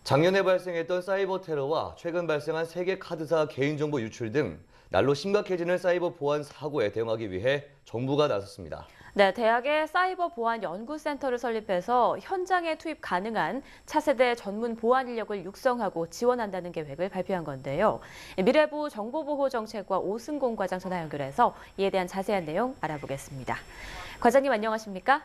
작년에 발생했던 사이버 테러와 최근 발생한 세계 카드사 개인정보 유출 등 날로 심각해지는 사이버 보안 사고에 대응하기 위해 정부가 나섰습니다. 네, 대학의 사이버 보안 연구센터를 설립해서 현장에 투입 가능한 차세대 전문 보안 인력을 육성하고 지원한다는 계획을 발표한 건데요. 미래부 정보보호정책과 오승공 과장 전화 연결해서 이에 대한 자세한 내용 알아보겠습니다. 과장님 안녕하십니까?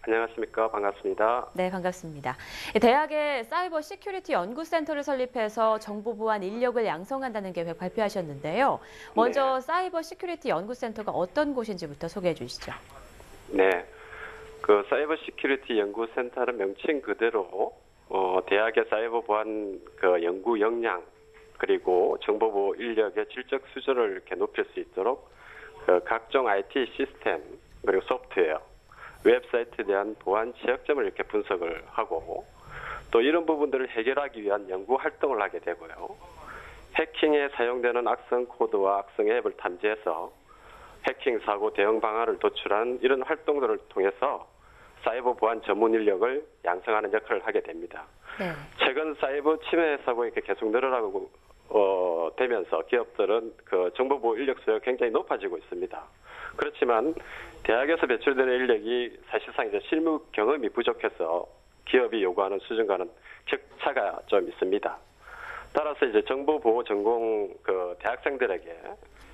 안녕하십니까. 반갑습니다. 네, 반갑습니다. 대학의 사이버 시큐리티 연구센터를 설립해서 정보 보안 인력을 양성한다는 계획 발표하셨는데요. 먼저 네. 사이버 시큐리티 연구센터가 어떤 곳인지부터 소개해 주시죠. 네. 사이버 시큐리티 연구센터는 명칭 그대로 대학의 사이버 보안 연구 역량 그리고 정보보호 인력의 질적 수준을 이렇게 높일 수 있도록 각종 IT 시스템 그리고 소프트웨어 웹사이트에 대한 보안 취약점을 이렇게 분석을 하고 또 이런 부분들을 해결하기 위한 연구 활동을 하게 되고요. 해킹에 사용되는 악성 코드와 악성 앱을 탐지해서 해킹 사고 대응 방안을 도출한 이런 활동들을 통해서 사이버 보안 전문 인력을 양성하는 역할을 하게 됩니다. 네. 최근 사이버 침해 사고가 이렇게 계속 늘어나고 되면서 기업들은 정보 보호 인력 수요가 굉장히 높아지고 있습니다. 그렇지만 대학에서 배출되는 인력이 사실상 이제 실무 경험이 부족해서 기업이 요구하는 수준과는 격차가 좀 있습니다. 따라서 이제 정보 보호 전공 대학생들에게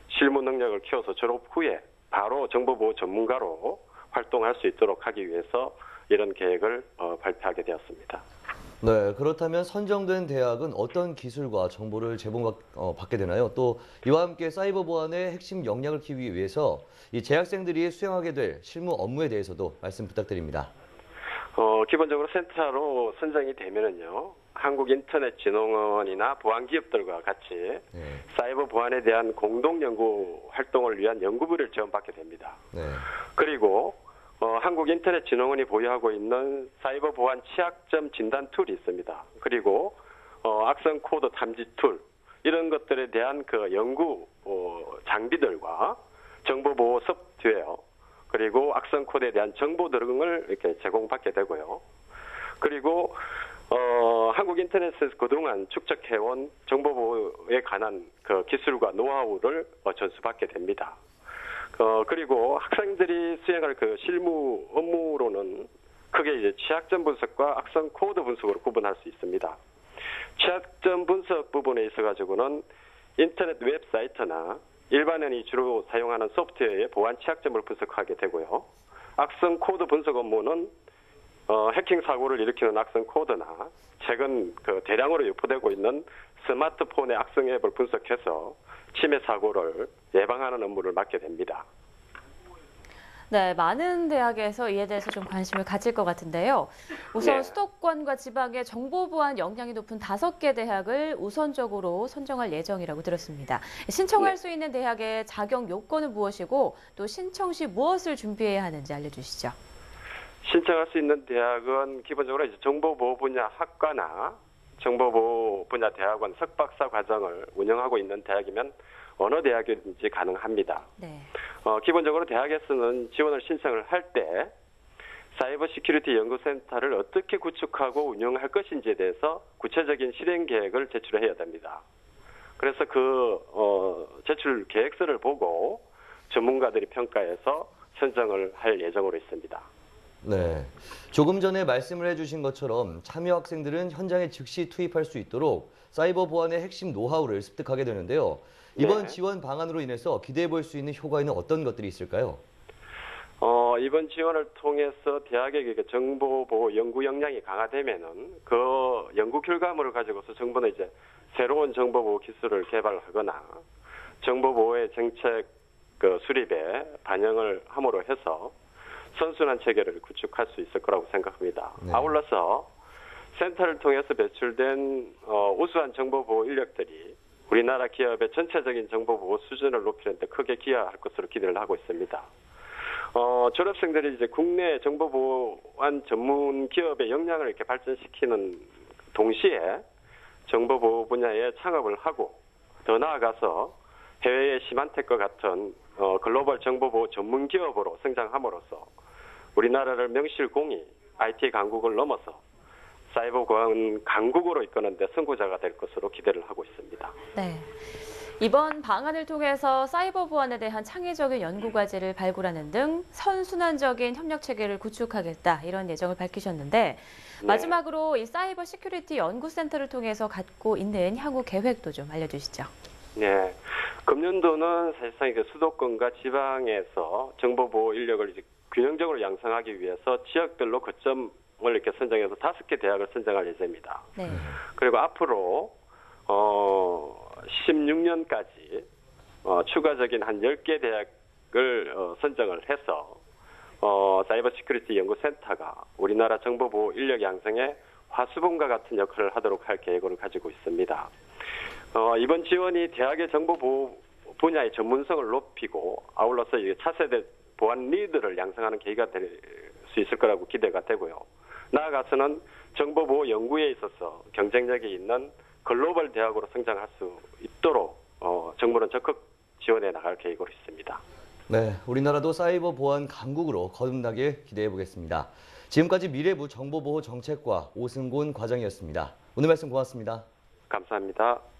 실무 능력을 키워서 졸업 후에 바로 정보 보호 전문가로 활동할 수 있도록 하기 위해서 이런 계획을 발표하게 되었습니다. 네, 그렇다면 선정된 대학은 어떤 기술과 정보를 제공받게 되나요? 또 이와 함께 사이버 보안의 핵심 역량을 키우기 위해서 이 재학생들이 수행하게 될 실무 업무에 대해서도 말씀 부탁드립니다. 기본적으로 센터로 선정이 되면은요, 한국인터넷진흥원이나 보안기업들과 같이 사이버 보안에 대한 공동 연구 활동을 위한 연구비를 지원받게 됩니다. 네. 그리고 한국인터넷진흥원이 보유하고 있는 사이버 보안 취약점 진단 툴이 있습니다. 그리고 악성 코드 탐지 툴 이런 것들에 대한 연구 장비들과 정보 보호 소프트웨어 그리고 악성 코드에 대한 정보 등을 이렇게 제공받게 되고요. 그리고 한국인터넷에서 그동안 축적해온 정보 보호에 관한 기술과 노하우를 전수받게 됩니다. 그리고 학생들이 수행할 실무 업무로는 크게 이제 취약점 분석과 악성 코드 분석으로 구분할 수 있습니다. 취약점 분석 부분에 있어가지고는 인터넷 웹사이트나 일반인이 주로 사용하는 소프트웨어의 보안 취약점을 분석하게 되고요. 악성 코드 분석 업무는 해킹 사고를 일으키는 악성 코드나 최근 대량으로 유포되고 있는 스마트폰의 악성 앱을 분석해서 침해 사고를 예방하는 업무를 맡게 됩니다. 네, 많은 대학에서 이에 대해서 좀 관심을 가질 것 같은데요. 우선 네. 수도권과 지방의 정보 보안 역량이 높은 5개 대학을 우선적으로 선정할 예정이라고 들었습니다. 신청할 수 있는 대학의 자격 요건은 무엇이고 또 신청 시 무엇을 준비해야 하는지 알려주시죠. 신청할 수 있는 대학은 기본적으로 이제 정보보호 분야 학과나 정보보호 분야 대학원 석박사 과정을 운영하고 있는 대학이면 어느 대학이든지 가능합니다. 네. 기본적으로 대학에서는 지원을 신청을 할 때 사이버 시큐리티 연구센터를 어떻게 구축하고 운영할 것인지에 대해서 구체적인 실행 계획을 제출해야 됩니다. 그래서 제출 계획서를 보고 전문가들이 평가해서 선정을 할 예정으로 있습니다. 네. 조금 전에 말씀을 해주신 것처럼 참여 학생들은 현장에 즉시 투입할 수 있도록 사이버 보안의 핵심 노하우를 습득하게 되는데요. 이번 네. 지원 방안으로 인해서 기대해 볼 수 있는 효과에는 어떤 것들이 있을까요? 이번 지원을 통해서 대학의 정보보호 연구 역량이 강화되면은 그 연구 결과물을 가지고서 정부는 이제 새로운 정보보호 기술을 개발하거나 정보보호의 정책 수립에 반영을 함으로 해서 선순환 체계를 구축할 수 있을 거라고 생각합니다. 네. 아울러서 센터를 통해서 배출된 우수한 정보보호 인력들이 우리나라 기업의 전체적인 정보보호 수준을 높이는 데 크게 기여할 것으로 기대를 하고 있습니다. 졸업생들이 이제 국내 정보보안 전문 기업의 역량을 이렇게 발전시키는 동시에 정보보호 분야에 창업을 하고 더 나아가서 해외의 시만텍과 같은 글로벌 정보보호 전문 기업으로 성장함으로써 우리나라를 명실공히 IT 강국을 넘어서 사이버 보안 강국으로 이끄는 데 선구자가 될 것으로 기대를 하고 있습니다. 네. 이번 방안을 통해서 사이버 보안에 대한 창의적인 연구 과제를 발굴하는 등 선순환적인 협력 체계를 구축하겠다 이런 예정을 밝히셨는데 마지막으로 이 사이버 시큐리티 연구센터를 통해서 갖고 있는 향후 계획도 좀 알려주시죠. 네, 금년도는 사실상 그 수도권과 지방에서 정보보호 인력을 이제 균형적으로 양성하기 위해서 지역별로 거점을 이렇게 선정해서 5개 대학을 선정할 예정입니다. 네. 그리고 앞으로 16년까지 추가적인 한 10개 대학을 선정을 해서 사이버 시큐리티 연구센터가 우리나라 정보보호 인력 양성의 화수분과 같은 역할을 하도록 할 계획을 가지고 있습니다. 이번 지원이 대학의 정보보호 분야의 전문성을 높이고 아울러서 차세대 보안 리더를 양성하는 계기가 될 수 있을 거라고 기대가 되고요. 나아가서는 정보보호 연구에 있어서 경쟁력이 있는 글로벌 대학으로 성장할 수 있도록 정부는 적극 지원해 나갈 계획으로 있습니다. 네, 우리나라도 사이버 보안 강국으로 거듭나길 기대해 보겠습니다. 지금까지 미래부 정보보호정책과 오승곤 과장이었습니다. 오늘 말씀 고맙습니다. 감사합니다.